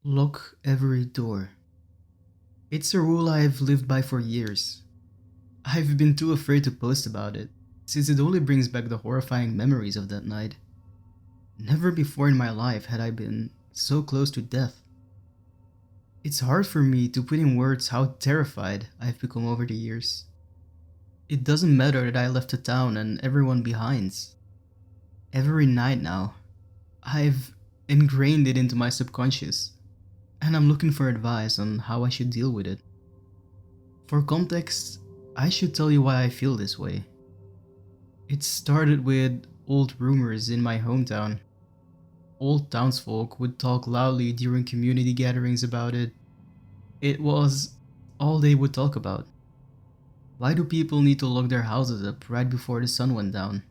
Lock every door. It's a rule I've lived by for years. I've been too afraid to post about it, since it only brings back the horrifying memories of that night. Never before in my life had I been so close to death. It's hard for me to put in words how terrified I've become over the years. It doesn't matter that I left the town and everyone behind. Every night now, I've ingrained it into my subconscious, and I'm looking for advice on how I should deal with it. For context, I should tell you why I feel this way. It started with old rumors in my hometown. Old townsfolk would talk loudly during community gatherings about it. It was all they would talk about. Why do people need to lock their houses up right before the sun went down?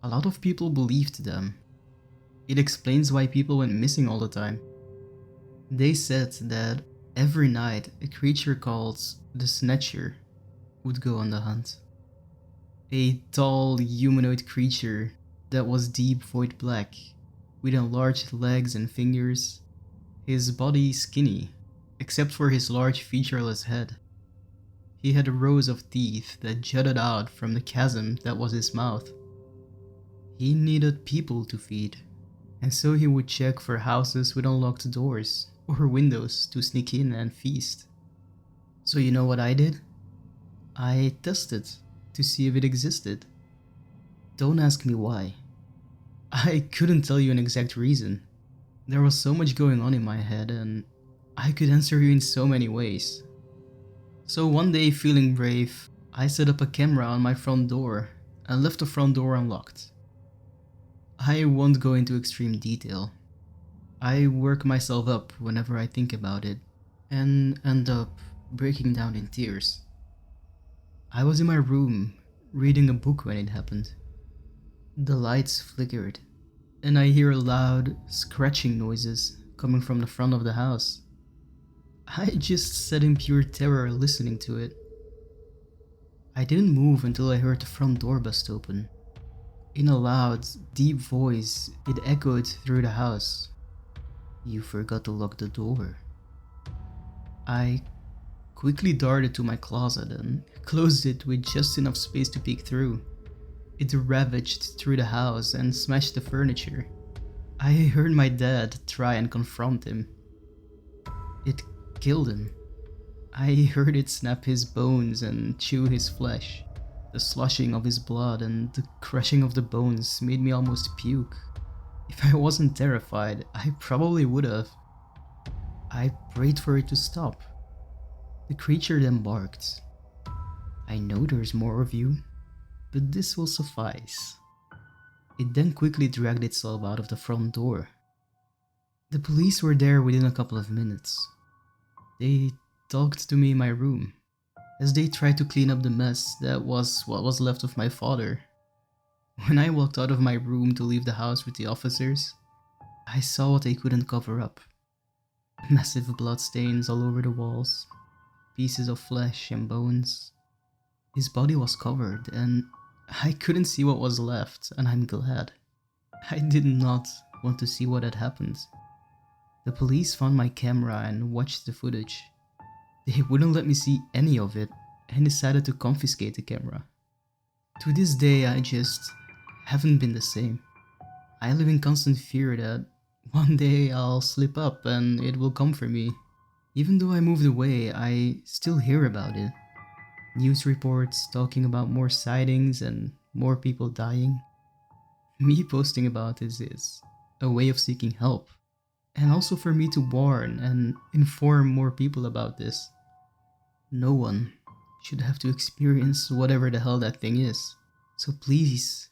A lot of people believed them. It explains why people went missing all the time. They said that every night a creature called the Snatcher would go on the hunt. A tall humanoid creature that was deep void black, with enlarged legs and fingers, his body skinny, except for his large featureless head. He had rows of teeth that jutted out from the chasm that was his mouth. He needed people to feed, and so he would check for houses with unlocked doors or windows to sneak in and feast. So you know what I did? I tested to see if it existed. Don't ask me why. I couldn't tell you an exact reason. There was so much going on in my head and I could answer you in so many ways. So one day, feeling brave, I set up a camera on my front door and left the front door unlocked. I won't go into extreme detail. I work myself up whenever I think about it and end up breaking down in tears. I was in my room reading a book when it happened. The lights flickered and I hear loud scratching noises coming from the front of the house. I just sat in pure terror listening to it. I didn't move until I heard the front door bust open. In a loud, deep voice, it echoed through the house. "You forgot to lock the door." I quickly darted to my closet and closed it with just enough space to peek through. It ravaged through the house and smashed the furniture. I heard my dad try and confront him. It killed him. I heard it snap his bones and chew his flesh. The sloshing of his blood and the crushing of the bones made me almost puke. If I wasn't terrified, I probably would have. I prayed for it to stop. The creature then barked. "I know there's more of you, but this will suffice." It then quickly dragged itself out of the front door. The police were there within a couple of minutes. They talked to me in my room, as they tried to clean up the mess that was what was left of my father. When I walked out of my room to leave the house with the officers, I saw what they couldn't cover up. Massive bloodstains all over the walls, pieces of flesh and bones. His body was covered and I couldn't see what was left, and I'm glad. I did not want to see what had happened. The police found my camera and watched the footage. They wouldn't let me see any of it and decided to confiscate the camera. To this day, I just haven't been the same. I live in constant fear that one day I'll slip up and it will come for me. Even though I moved away, I still hear about it. News reports talking about more sightings and more people dying. Me posting about this is a way of seeking help, and also for me to warn and inform more people about this. No one should have to experience whatever the hell that thing is, so please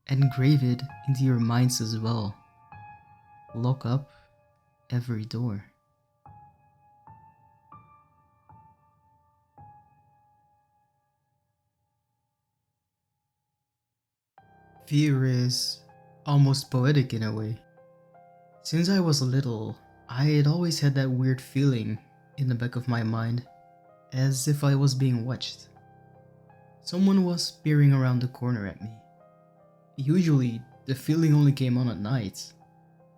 engrave it into your minds as well. Lock up every door. Fear is almost poetic in a way. Since I was little, I had always had that weird feeling in the back of my mind, as if I was being watched. Someone was peering around the corner at me. Usually, the feeling only came on at night,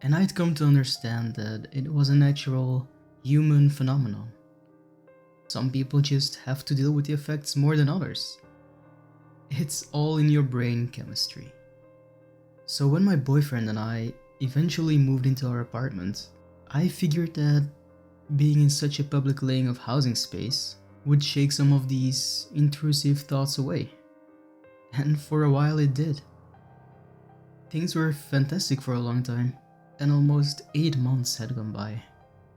and I'd come to understand that it was a natural human phenomenon. Some people just have to deal with the effects more than others. It's all in your brain chemistry. So when my boyfriend and I eventually moved into our apartment, I figured that being in such a public laying of housing space would shake some of these intrusive thoughts away. And for a while it did. Things were fantastic for a long time, and almost 8 months had gone by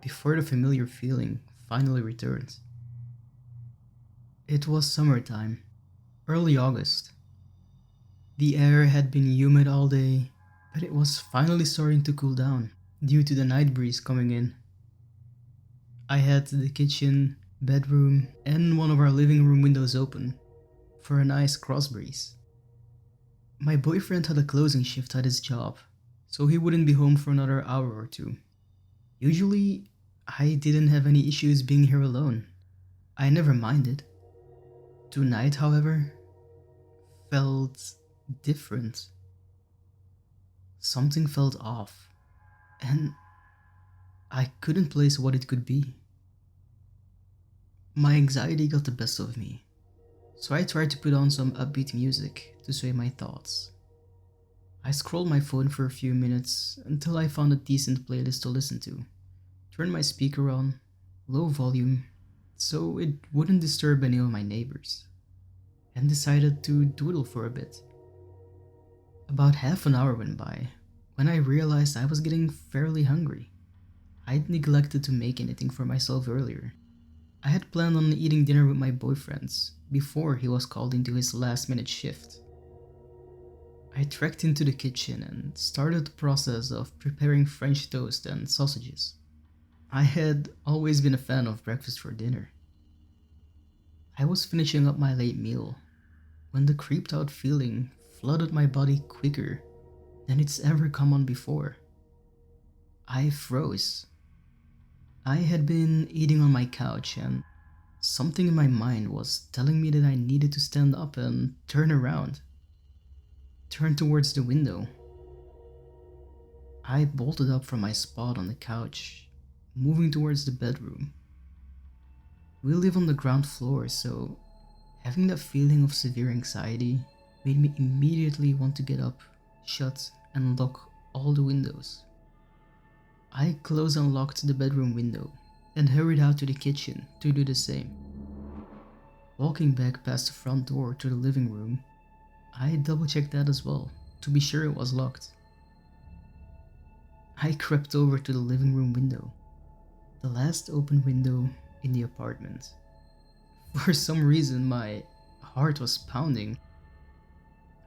before the familiar feeling finally returned. It was summertime, early August. The air had been humid all day, but it was finally starting to cool down due to the night breeze coming in. I had the kitchen, bedroom, and one of our living room windows open for a nice cross breeze. My boyfriend had a closing shift at his job, so he wouldn't be home for another hour or two. Usually, I didn't have any issues being here alone. I never minded. Tonight, however, felt different. Something felt off, and I couldn't place what it could be. My anxiety got the best of me, so I tried to put on some upbeat music to sway my thoughts. I scrolled my phone for a few minutes until I found a decent playlist to listen to, turned my speaker on, low volume, so it wouldn't disturb any of my neighbors, and decided to doodle for a bit. About half an hour went by when I realized I was getting fairly hungry. I'd neglected to make anything for myself earlier. I had planned on eating dinner with my boyfriends before he was called into his last-minute shift. I trekked into the kitchen and started the process of preparing French toast and sausages. I had always been a fan of breakfast for dinner. I was finishing up my late meal when the creeped out feeling flooded my body quicker than it's ever come on before. I froze. I had been eating on my couch and something in my mind was telling me that I needed to stand up and turn around. Turn towards the window. I bolted up from my spot on the couch, moving towards the bedroom. We live on the ground floor, so having that feeling of severe anxiety made me immediately want to get up, shut, and lock all the windows. I closed and locked the bedroom window, and hurried out to the kitchen to do the same. Walking back past the front door to the living room, I double-checked that as well, to be sure it was locked. I crept over to the living room window, the last open window in the apartment. For some reason, my heart was pounding.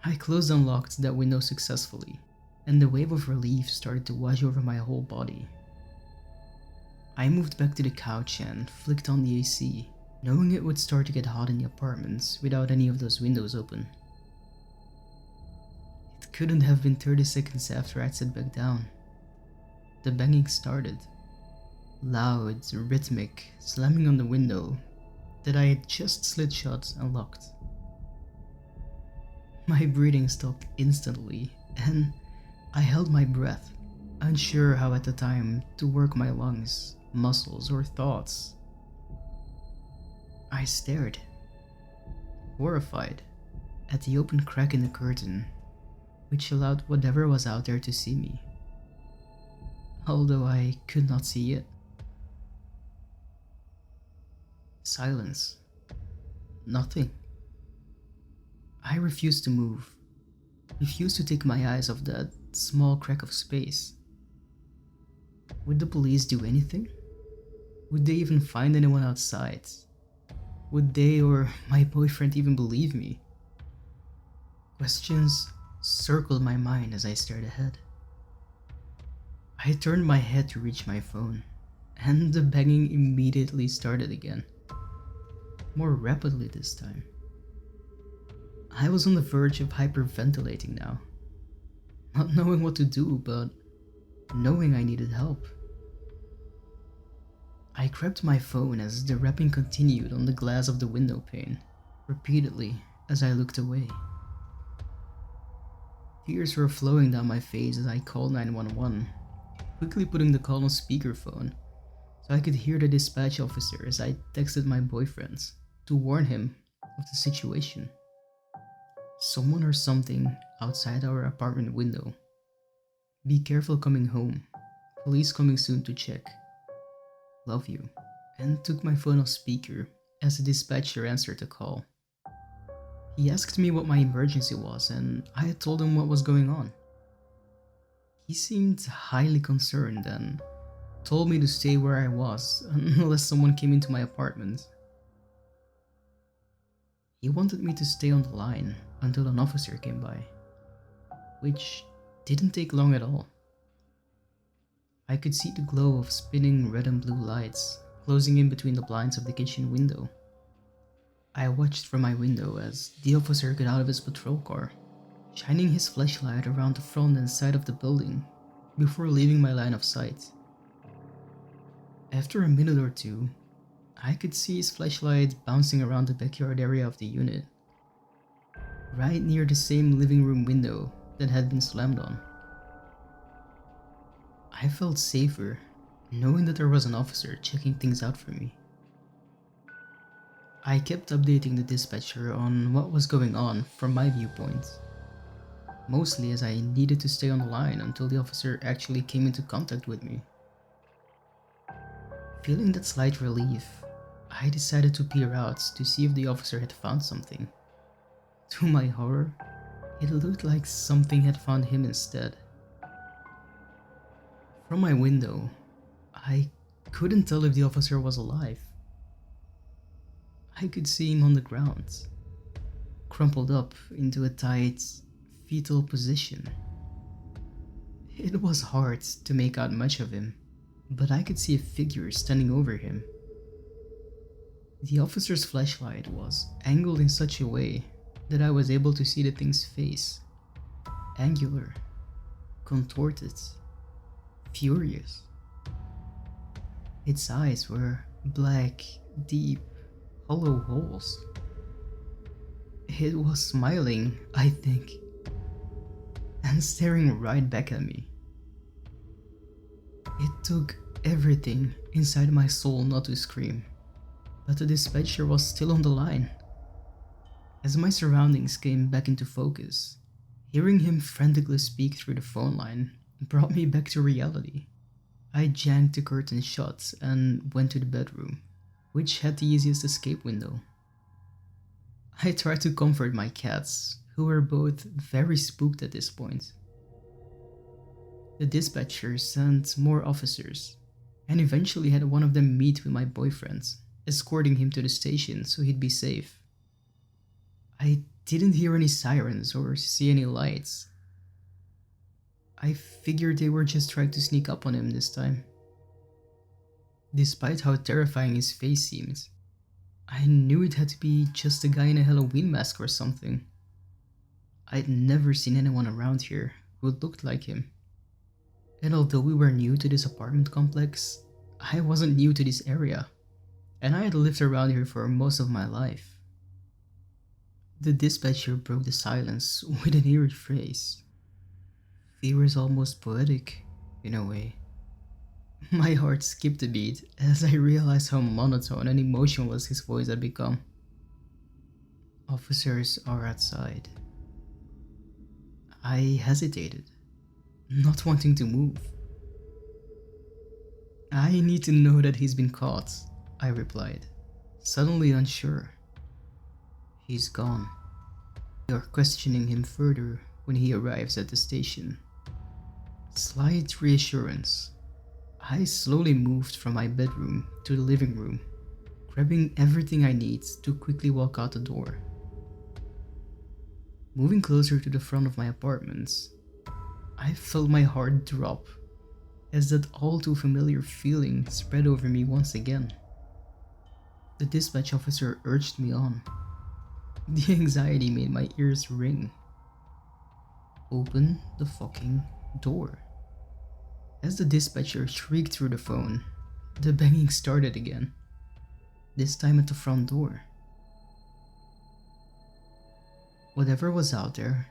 I closed and locked that window successfully, and the wave of relief started to wash over my whole body. I moved back to the couch and flicked on the AC, knowing it would start to get hot in the apartment without any of those windows open. It couldn't have been 30 seconds after I'd sat back down. The banging started. Loud, rhythmic, slamming on the window that I had just slid shut and locked. My breathing stopped instantly, and I held my breath, unsure how at the time to work my lungs, muscles, or thoughts. I stared, horrified, at the open crack in the curtain, which allowed whatever was out there to see me, although I could not see it. Silence. Nothing. I refused to move, refused to take my eyes off that small crack of space. Would the police do anything? Would they even find anyone outside? Would they or my boyfriend even believe me? Questions circled my mind as I stared ahead. I turned my head to reach my phone, and the banging immediately started again. More rapidly this time. I was on the verge of hyperventilating now. Not knowing what to do, but knowing I needed help. I grabbed my phone as the rapping continued on the glass of the window pane, repeatedly as I looked away. Tears were flowing down my face as I called 911, quickly putting the call on speakerphone so I could hear the dispatch officer as I texted my boyfriends to warn him of the situation. Someone or something outside our apartment window. Be careful coming home. Police coming soon to check. Love you. And took my phone off speaker as the dispatcher answered the call. He asked me what my emergency was and I had told him what was going on. He seemed highly concerned and told me to stay where I was unless someone came into my apartment. He wanted me to stay on the line until an officer came by, which didn't take long at all. I could see the glow of spinning red and blue lights closing in between the blinds of the kitchen window. I watched from my window as the officer got out of his patrol car, shining his flashlight around the front and side of the building before leaving my line of sight. After a minute or two, I could see his flashlight bouncing around the backyard area of the unit, right near the same living room window that had been slammed on. I felt safer knowing that there was an officer checking things out for me. I kept updating the dispatcher on what was going on from my viewpoint, mostly as I needed to stay on the line until the officer actually came into contact with me. Feeling that slight relief, I decided to peer out to see if the officer had found something. To my horror, it looked like something had found him instead. From my window, I couldn't tell if the officer was alive. I could see him on the ground, crumpled up into a tight, fetal position. It was hard to make out much of him, but I could see a figure standing over him. The officer's flashlight was angled in such a way that I was able to see the thing's face. Angular, contorted, furious. Its eyes were black, deep, hollow holes. It was smiling, I think, and staring right back at me. It took everything inside my soul not to scream, but the dispatcher was still on the line. As my surroundings came back into focus, hearing him frantically speak through the phone line brought me back to reality. I janked the curtain shut and went to the bedroom, which had the easiest escape window. I tried to comfort my cats, who were both very spooked at this point. The dispatcher sent more officers, and eventually had one of them meet with my boyfriend, escorting him to the station so he'd be safe. I didn't hear any sirens or see any lights. I figured they were just trying to sneak up on him this time. Despite how terrifying his face seemed, I knew it had to be just a guy in a Halloween mask or something. I'd never seen anyone around here who looked like him. And although we were new to this apartment complex, I wasn't new to this area, and I had lived around here for most of my life. The dispatcher broke the silence with an eerie phrase. Fear is almost poetic, in a way. My heart skipped a beat as I realized how monotone and emotionless his voice had become. Officers are outside. I hesitated, not wanting to move. I need to know that he's been caught, I replied, suddenly unsure. He's gone. You're questioning him further when he arrives at the station. Slight reassurance. I slowly moved from my bedroom to the living room, grabbing everything I need to quickly walk out the door. Moving closer to the front of my apartment, I felt my heart drop as that all too familiar feeling spread over me once again. The dispatch officer urged me on. The anxiety made my ears ring. Open the fucking door. As the dispatcher shrieked through the phone, the banging started again, this time at the front door. Whatever was out there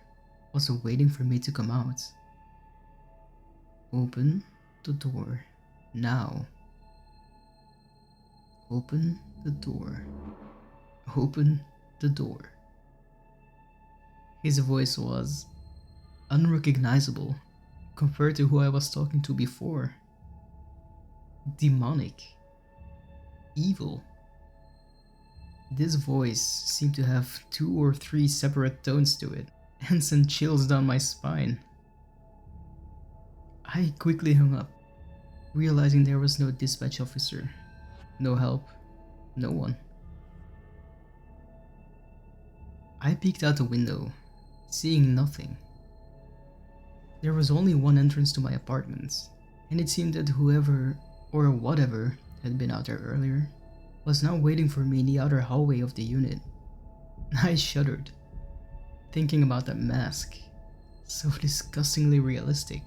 was waiting for me to come out. Open the door. Now. Open the door. Open the door. His voice was unrecognizable compared to who I was talking to before. Demonic. Evil. This voice seemed to have 2 or 3 separate tones to it and sent chills down my spine. I quickly hung up, realizing there was no dispatch officer, no help, no one. I peeked out the window, seeing nothing. There was only one entrance to my apartment, and it seemed that whoever or whatever had been out there earlier was now waiting for me in the outer hallway of the unit. I shuddered, thinking about that mask, so disgustingly realistic.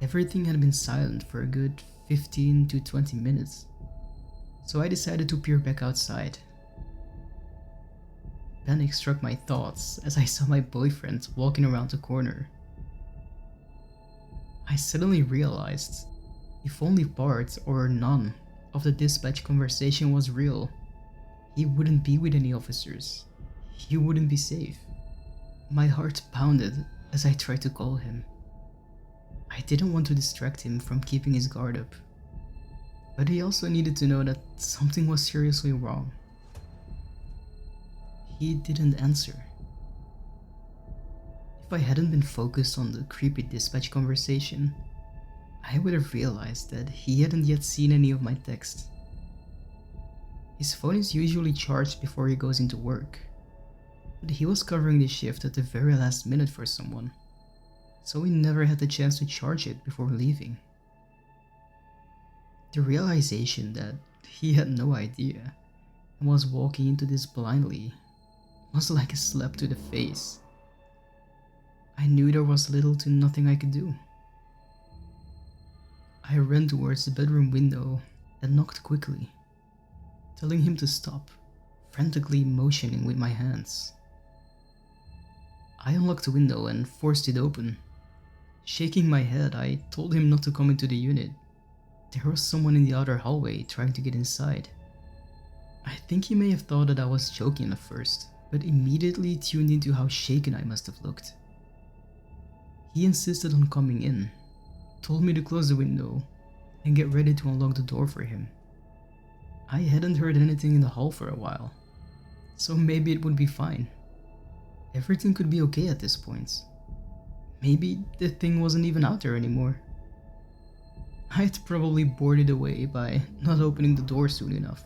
Everything had been silent for a good 15 to 20 minutes, so I decided to peer back outside. Panic struck my thoughts as I saw my boyfriend walking around the corner. I suddenly realized, if only part or none of the dispatch conversation was real, he wouldn't be with any officers. He wouldn't be safe. My heart pounded as I tried to call him. I didn't want to distract him from keeping his guard up, but he also needed to know that something was seriously wrong. He didn't answer. If I hadn't been focused on the creepy dispatch conversation, I would have realized that he hadn't yet seen any of my texts. His phone is usually charged before he goes into work, but he was covering the shift at the very last minute for someone, so he never had the chance to charge it before leaving. The realization that he had no idea and was walking into this blindly was like a slap to the face. I knew there was little to nothing I could do. I ran towards the bedroom window and knocked quickly, telling him to stop, frantically motioning with my hands. I unlocked the window and forced it open. Shaking my head, I told him not to come into the unit. There was someone in the other hallway trying to get inside. I think he may have thought that I was joking at first, but immediately tuned into how shaken I must have looked. He insisted on coming in, told me to close the window and get ready to unlock the door for him. I hadn't heard anything in the hall for a while, so maybe it would be fine. Everything could be okay at this point. Maybe the thing wasn't even out there anymore. I'd probably bored it away by not opening the door soon enough.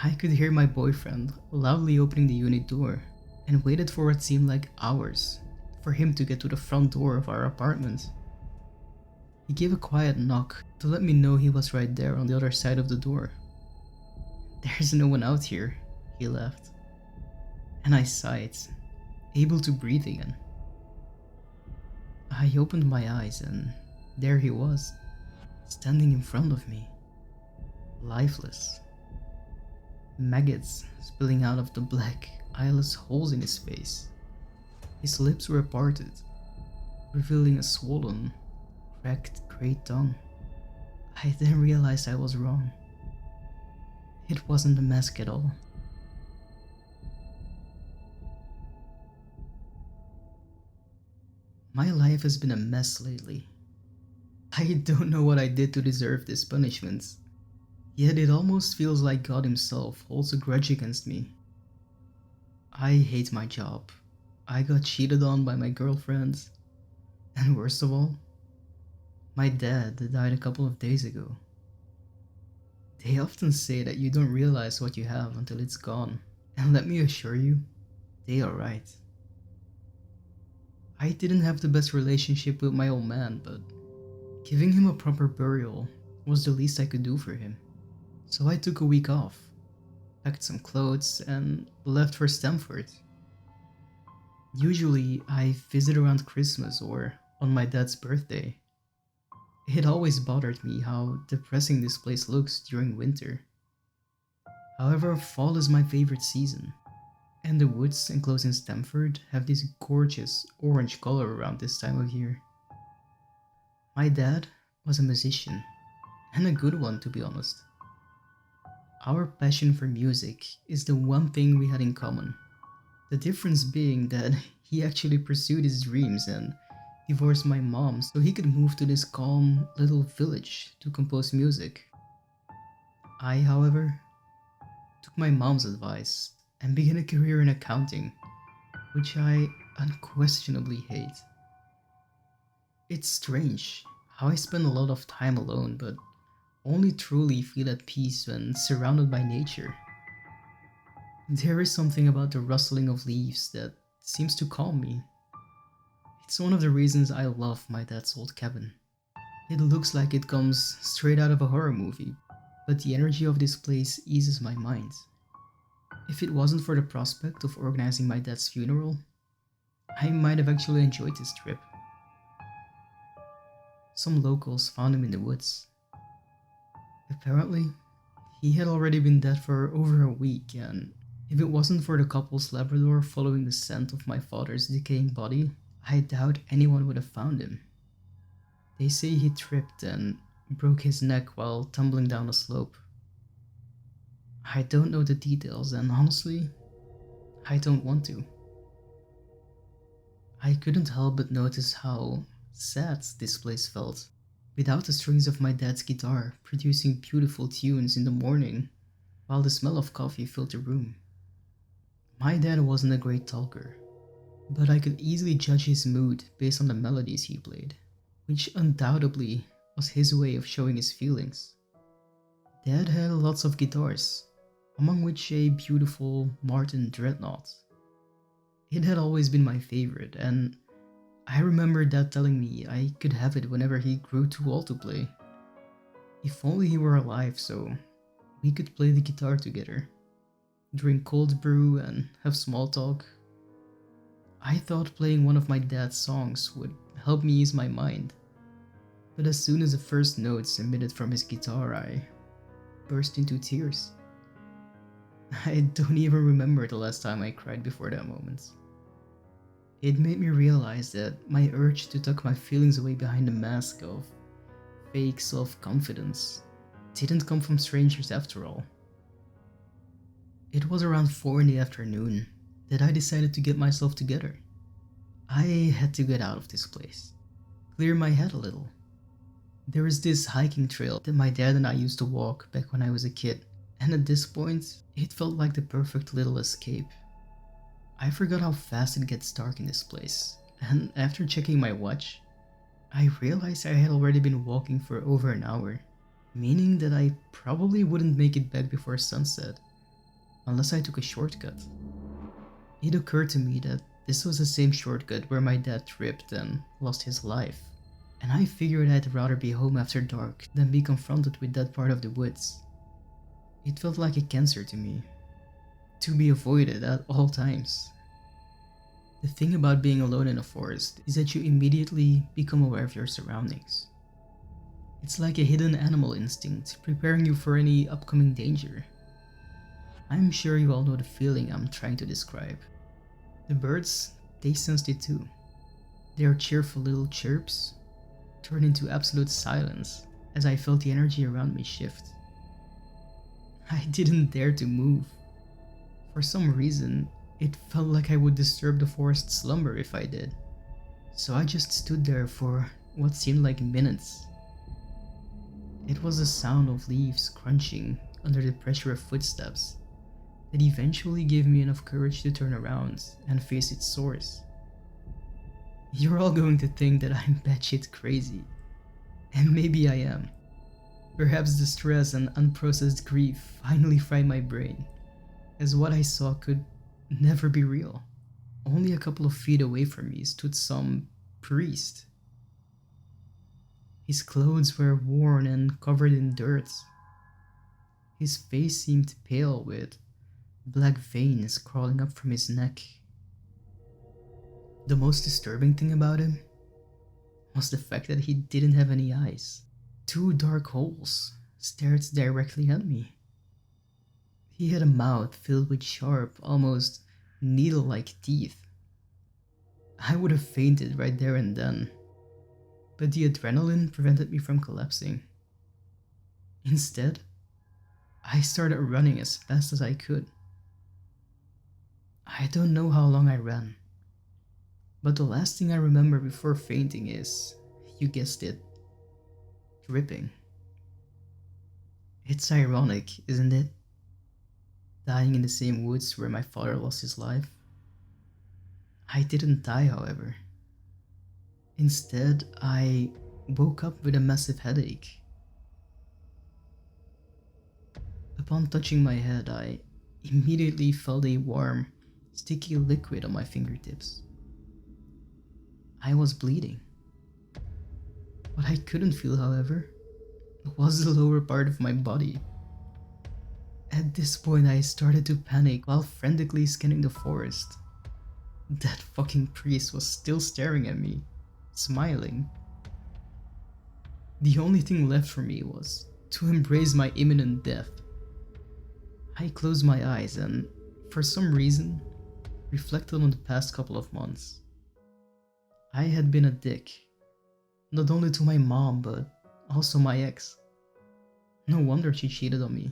I could hear my boyfriend loudly opening the unit door and waited for what seemed like hours for him to get to the front door of our apartment. He gave a quiet knock to let me know he was right there on the other side of the door. "There's no one out here," he laughed. And I sighed, able to breathe again. I opened my eyes and there he was, standing in front of me, lifeless. Maggots spilling out of the black, eyeless holes in his face. His lips were parted, revealing a swollen, cracked grey tongue. I then realized I was wrong. It wasn't a mask at all. My life has been a mess lately. I don't know what I did to deserve this punishment, yet it almost feels like God himself holds a grudge against me. I hate my job. I got cheated on by my girlfriend, and worst of all, my dad died a couple of days ago. They often say that you don't realize what you have until it's gone, and let me assure you, they are right. I didn't have the best relationship with my old man, but giving him a proper burial was the least I could do for him. So I took a week off, packed some clothes, and left for Stamford. Usually, I visit around Christmas or on my dad's birthday. It always bothered me how depressing this place looks during winter. However, fall is my favorite season, and the woods enclosing Stamford have this gorgeous orange color around this time of year. My dad was a musician, and a good one to be honest. Our passion for music is the one thing we had in common. The difference being that he actually pursued his dreams and divorced my mom so he could move to this calm little village to compose music. I, however, took my mom's advice and began a career in accounting, which I unquestionably hate. It's strange how I spend a lot of time alone but only truly feel at peace when surrounded by nature. There is something about the rustling of leaves that seems to calm me. It's one of the reasons I love my dad's old cabin. It looks like it comes straight out of a horror movie, but the energy of this place eases my mind. If it wasn't for the prospect of organizing my dad's funeral, I might have actually enjoyed this trip. Some locals found him in the woods. Apparently, he had already been dead for over a week, and if it wasn't for the couple's Labrador following the scent of my father's decaying body, I doubt anyone would have found him. They say he tripped and broke his neck while tumbling down a slope. I don't know the details, and honestly, I don't want to. I couldn't help but notice how sad this place felt, without the strings of my dad's guitar producing beautiful tunes in the morning, while the smell of coffee filled the room. My dad wasn't a great talker, but I could easily judge his mood based on the melodies he played, which undoubtedly was his way of showing his feelings. Dad had lots of guitars, among which a beautiful Martin Dreadnought. It had always been my favorite, and I remember Dad telling me I could have it whenever he grew too old to play. If only he were alive so we could play the guitar together, drink cold brew and have small talk. I thought playing one of my dad's songs would help me ease my mind, but as soon as the first notes emitted from his guitar, I burst into tears. I don't even remember the last time I cried before that moment. It made me realize that my urge to tuck my feelings away behind a mask of fake self-confidence didn't come from strangers after all. It was around 4 in the afternoon that I decided to get myself together. I had to get out of this place, clear my head a little. There is this hiking trail that my dad and I used to walk back when I was a kid, and at this point, it felt like the perfect little escape. I forgot how fast it gets dark in this place, and after checking my watch, I realized I had already been walking for over an hour, meaning that I probably wouldn't make it back before sunset, unless I took a shortcut. It occurred to me that this was the same shortcut where my dad tripped and lost his life, and I figured I'd rather be home after dark than be confronted with that part of the woods. It felt like a cancer to me, to be avoided at all times. The thing about being alone in a forest is that you immediately become aware of your surroundings. It's like a hidden animal instinct preparing you for any upcoming danger. I'm sure you all know the feeling I'm trying to describe. The birds, they sensed it too. Their cheerful little chirps turned into absolute silence as I felt the energy around me shift. I didn't dare to move. For some reason, it felt like I would disturb the forest's slumber if I did. So I just stood there for what seemed like minutes. It was the sound of leaves crunching under the pressure of footsteps that eventually gave me enough courage to turn around and face its source. You're all going to think that I'm batshit crazy, and maybe I am. Perhaps the stress and unprocessed grief finally fried my brain, as what I saw could never be real. Only a couple of feet away from me stood some priest. His clothes were worn and covered in dirt. His face seemed pale with black veins crawling up from his neck. The most disturbing thing about him was the fact that he didn't have any eyes. 2 dark holes stared directly at me. He had a mouth filled with sharp, almost needle-like teeth. I would have fainted right there and then. but the adrenaline prevented me from collapsing. Instead, I started running as fast as I could. I don't know how long I ran, but the last thing I remember before fainting is, you guessed it, dripping. It's ironic, isn't it? Dying in the same woods where my father lost his life. I didn't die, however. Instead, I woke up with a massive headache. Upon touching my head, I immediately felt a warm, sticky liquid on my fingertips. I was bleeding. What I couldn't feel, however, was the lower part of my body. At this point, I started to panic while frantically scanning the forest. That fucking priest was still staring at me, smiling. The only thing left for me was to embrace my imminent death. I closed my eyes and, for some reason, reflected on the past couple of months. I had been a dick, not only to my mom but also my ex. No wonder she cheated on me.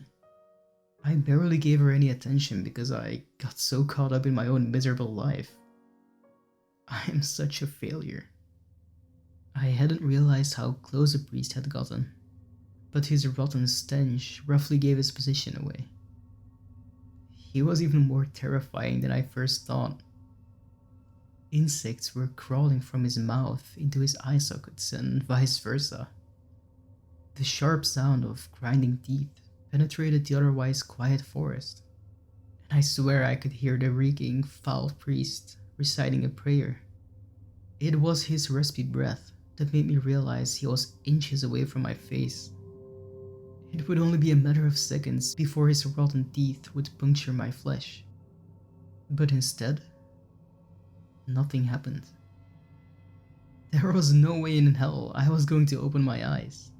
I barely gave her any attention because I got so caught up in my own miserable life. I am such a failure. I hadn't realized how close the priest had gotten, but his rotten stench roughly gave his position away. He was even more terrifying than I first thought. Insects were crawling from his mouth into his eye sockets and vice versa. The sharp sound of grinding teeth penetrated the otherwise quiet forest, and I swear I could hear the reeking, foul priest reciting a prayer. It was his raspy breath that made me realize he was inches away from my face. It would only be a matter of seconds before his rotten teeth would puncture my flesh. But instead, nothing happened. There was no way in hell I was going to open my eyes.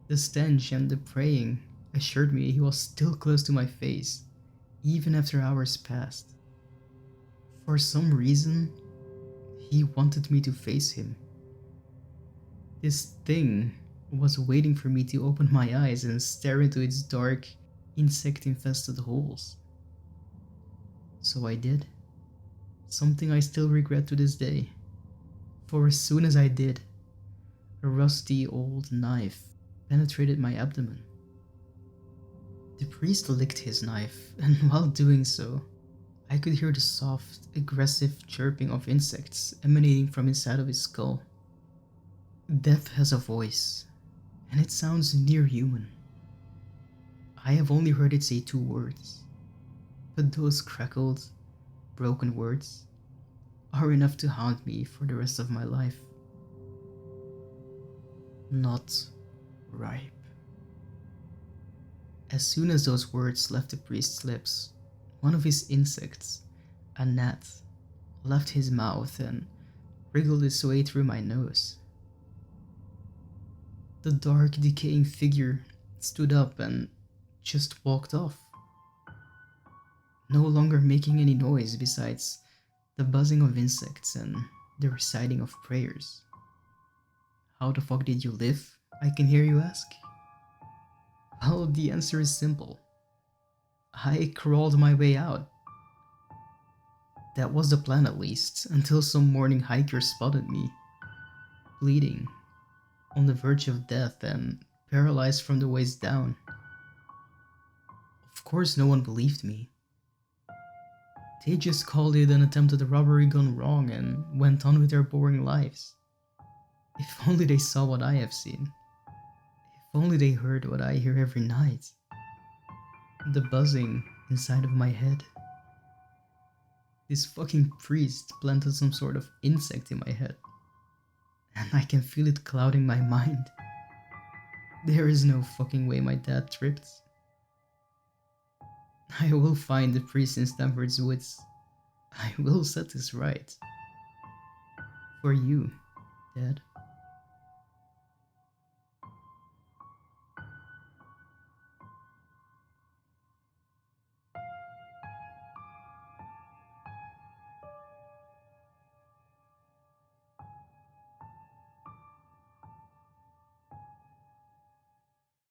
The stench and the praying assured me he was still close to my face, even after hours passed. For some reason, he wanted me to face him. This thing was waiting for me to open my eyes and stare into its dark, insect-infested holes. So I did. Something I still regret to this day. For as soon as I did, a rusty old knife penetrated my abdomen. The priest licked his knife, and while doing so, I could hear the soft, aggressive chirping of insects emanating from inside of his skull. Death has a voice, and it sounds near human. I have only heard it say 2 words, but those crackled, broken words are enough to haunt me for the rest of my life. Not ripe. As soon as those words left the priest's lips, one of his insects, a gnat, left his mouth and wriggled its way through my nose. The dark, decaying figure stood up and just walked off, no longer making any noise besides the buzzing of insects and the reciting of prayers. How the fuck did you live, I can hear you ask? Well, the answer is simple. I crawled my way out. That was the plan, at least, until some morning hiker spotted me, bleeding, on the verge of death and paralyzed from the waist down. Of course no one believed me. They just called it an attempted robbery gone wrong and went on with their boring lives. If only they saw what I have seen. If only they heard what I hear every night. The buzzing inside of my head. This fucking priest planted some sort of insect in my head, and I can feel it clouding my mind. There is no fucking way my dad tripped. I will find the priest in Stamford's woods. I will set this right. For you, Dad.